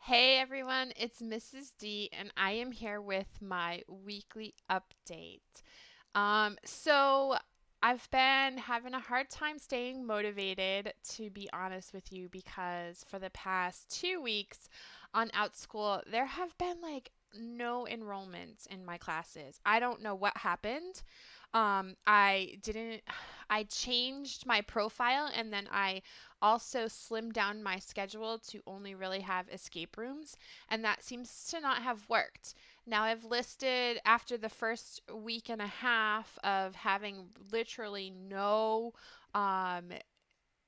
Hey everyone, it's Mrs. D, and I am here with my weekly update. So I've been having a hard time staying motivated, to be honest with you, because for the past 2 weeks on Outschool, there have been no enrollments in my classes. I don't know what happened. I didn't, I changed my profile and then I also slimmed down my schedule to only really have escape rooms, and that seems to not have worked. Now, I've listed after the first week and a half of having literally no um,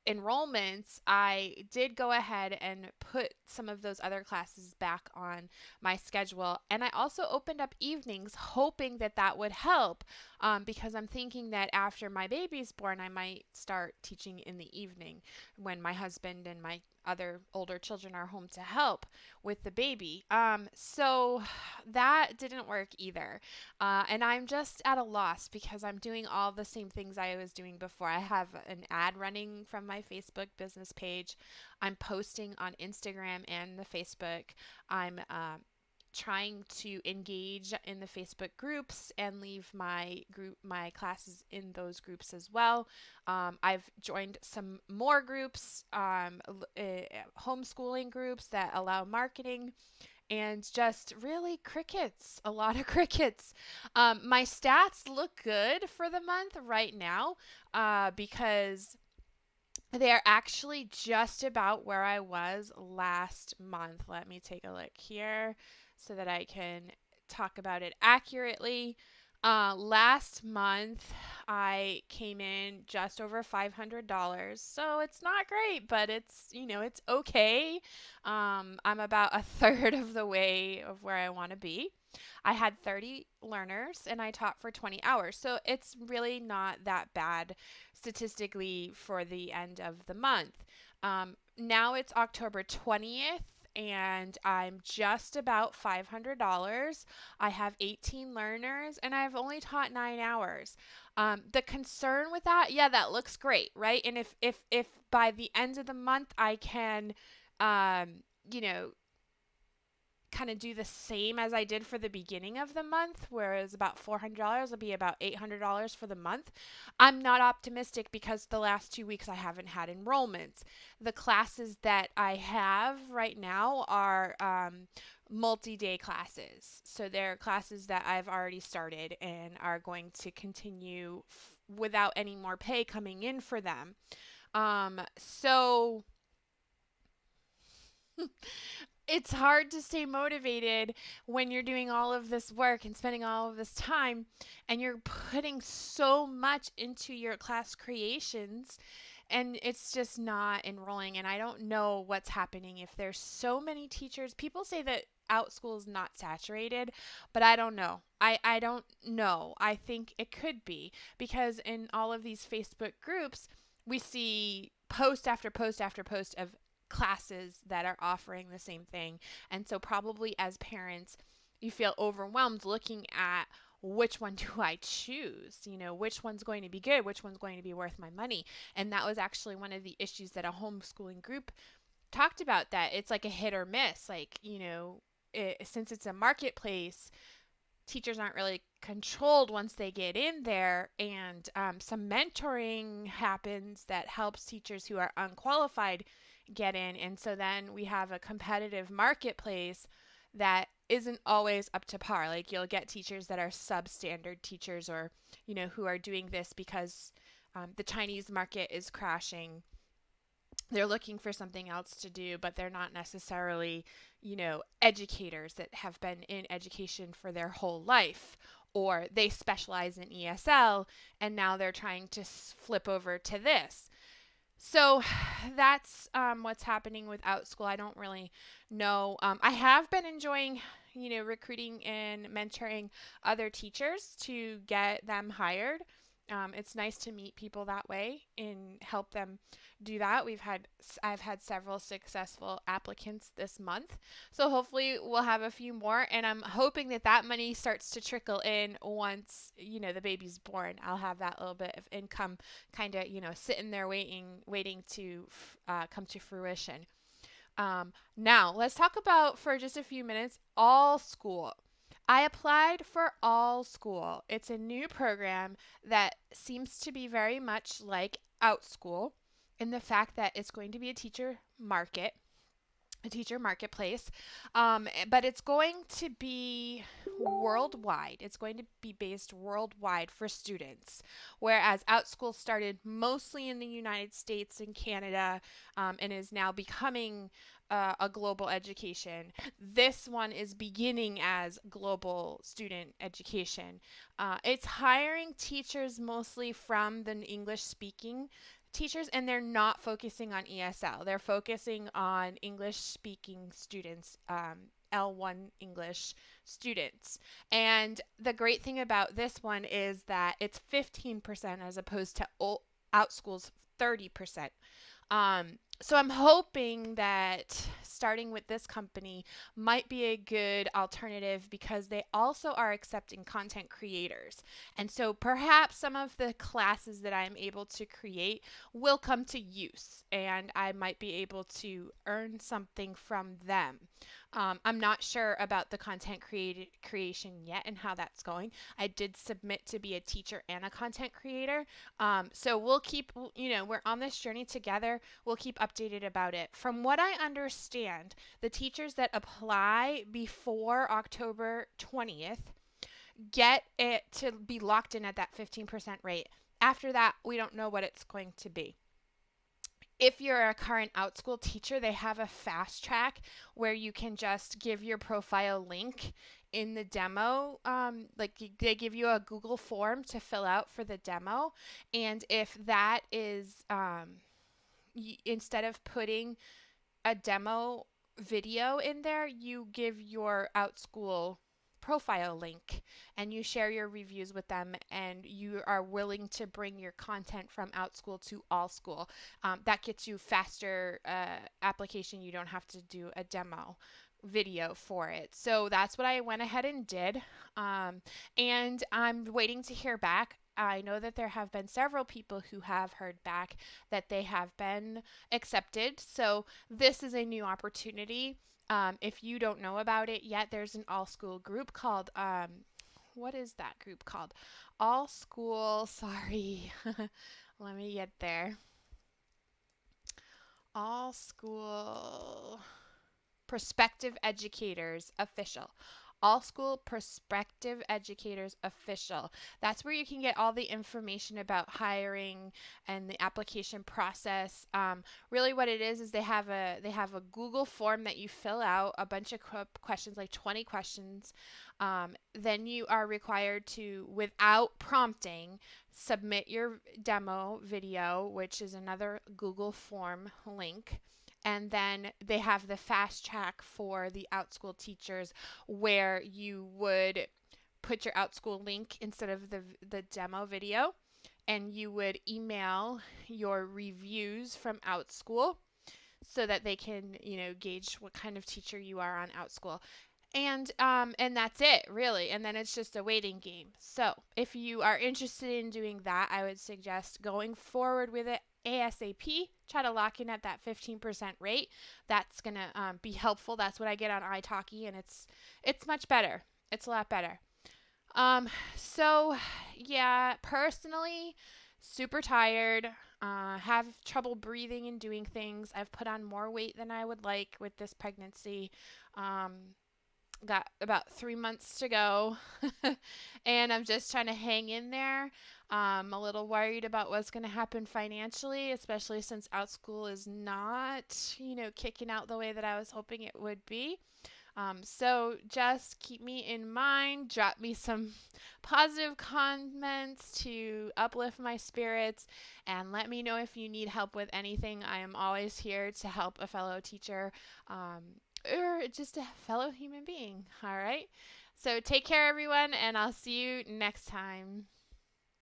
enrollments, I did go ahead and put some of those other classes back on my schedule. And I also opened up evenings, hoping that that would help, because I'm thinking that after my baby's born, I might start teaching in the evening when my husband and my other older children are home to help with the baby. So that didn't work either. And I'm just at a loss because I'm doing all the same things I was doing before. I have an ad running from my Facebook business page. I'm posting on Instagram and the Facebook. I'm trying to engage in the Facebook groups and leave my classes in those groups as well. I've joined some more groups, homeschooling groups that allow marketing, and just really crickets, a lot of crickets. My stats look good for the month right now, because they're actually just about where I was last month. Let me take a look here so that I can talk about it accurately. Last month, I came in just over $500. So it's not great, but it's okay. I'm about a third of the way of where I want to be. I had 30 learners and I taught for 20 hours. So it's really not that bad statistically for the end of the month. Now it's October 20th and I'm just about $500. I have 18 learners and I've only taught 9 hours. The concern with that, yeah, that looks great, right? And if by the end of the month I can, um, you know, kind of do the same as I did for the beginning of the month, where it was about $400, it'll be about $800 for the month. I'm not optimistic because the last 2 weeks I haven't had enrollments. The classes that I have right now are multi day classes. So they're classes that I've already started and are going to continue without any more pay coming in for them. So it's hard to stay motivated when you're doing all of this work and spending all of this time and you're putting so much into your class creations and it's just not enrolling, and I don't know what's happening. If there's so many teachers, people say that Outschool is not saturated, but I don't know. I don't know. I think it could be because in all of these Facebook groups we see post after post after post of classes that are offering the same thing. And so, probably as parents, you feel overwhelmed looking at which one do I choose? Which one's going to be good? Which one's going to be worth my money? And that was actually one of the issues that a homeschooling group talked about, that it's like a hit or miss. Since it's a marketplace, teachers aren't really controlled once they get in there, and some mentoring happens that helps teachers who are unqualified get in, and so then we have a competitive marketplace that isn't always up to par. Like, you'll get teachers that are substandard teachers, or who are doing this because the Chinese market is crashing. They're looking for something else to do, but they're not necessarily, educators that have been in education for their whole life, or they specialize in ESL and now they're trying to flip over to this. So that's what's happening with Outschool. I don't really know. I have been enjoying, recruiting and mentoring other teachers to get them hired. It's nice to meet people that way and help them do that. I've had several successful applicants this month, so hopefully we'll have a few more. And I'm hoping that that money starts to trickle in once the baby's born. I'll have that little bit of income, kind of sitting there waiting to come to fruition. Now, let's talk about for just a few minutes Allschool. I applied for Allschool. It's a new program that seems to be very much like Outschool in the fact that it's going to be a teacher marketplace, but it's going to be worldwide. It's going to be based worldwide for students, whereas Outschool started mostly in the United States and Canada, and is now becoming a global education. This one is beginning as global student education. It's hiring teachers mostly from the English speaking teachers, and they're not focusing on ESL. They're focusing on English speaking students, L1 English students. And the great thing about this one is that it's 15% as opposed to Outschool's 30%. So I'm hoping that starting with this company might be a good alternative because they also are accepting content creators. And so perhaps some of the classes that I'm able to create will come to use and I might be able to earn something from them. I'm not sure about the content creation yet and how that's going. I did submit to be a teacher and a content creator. So we'll keep, we're on this journey together. We'll keep updated about it. From what I understand, the teachers that apply before October 20th get it to be locked in at that 15% rate. After that, we don't know what it's going to be. If you're a current Outschool teacher, they have a fast track where you can just give your profile link in the demo. They give you a Google form to fill out for the demo. And if that is, instead of putting a demo video in there, you give your Outschool profile link and you share your reviews with them and you are willing to bring your content from Outschool to Allschool. That gets you faster application. You don't have to do a demo video for it. So that's what I went ahead and did. And I'm waiting to hear back. I know that there have been several people who have heard back that they have been accepted. So this is a new opportunity. If you don't know about it yet, there's an Allschool group called, what is that group called? Allschool, sorry, let me get there. Allschool Prospective Educators Official. Allschool Prospective Educators Official. That's where you can get all the information about hiring and the application process. Really, what it is they have a Google form that you fill out, a bunch of questions, like 20 questions. Then you are required to, without prompting, submit your demo video, which is another Google form link. And then they have the fast track for the Outschool teachers where you would put your Outschool link instead of the demo video, and you would email your reviews from Outschool so that they can, gauge what kind of teacher you are on Outschool. And that's it, really. And then it's just a waiting game. So if you are interested in doing that, I would suggest going forward with it ASAP. Try to lock in at that 15% rate. That's going to be helpful. That's what I get on italki, and it's much better. It's a lot better. So, yeah, personally, super tired. Have trouble breathing and doing things. I've put on more weight than I would like with this pregnancy. Got about 3 months to go and I'm just trying to hang in there. I'm a little worried about what's going to happen financially, especially since Outschool is not, kicking out the way that I was hoping it would be. So just keep me in mind, drop me some positive comments to uplift my spirits, and let me know if you need help with anything. I am always here to help a fellow teacher, or just a fellow human being. All right. So take care, everyone, and I'll see you next time.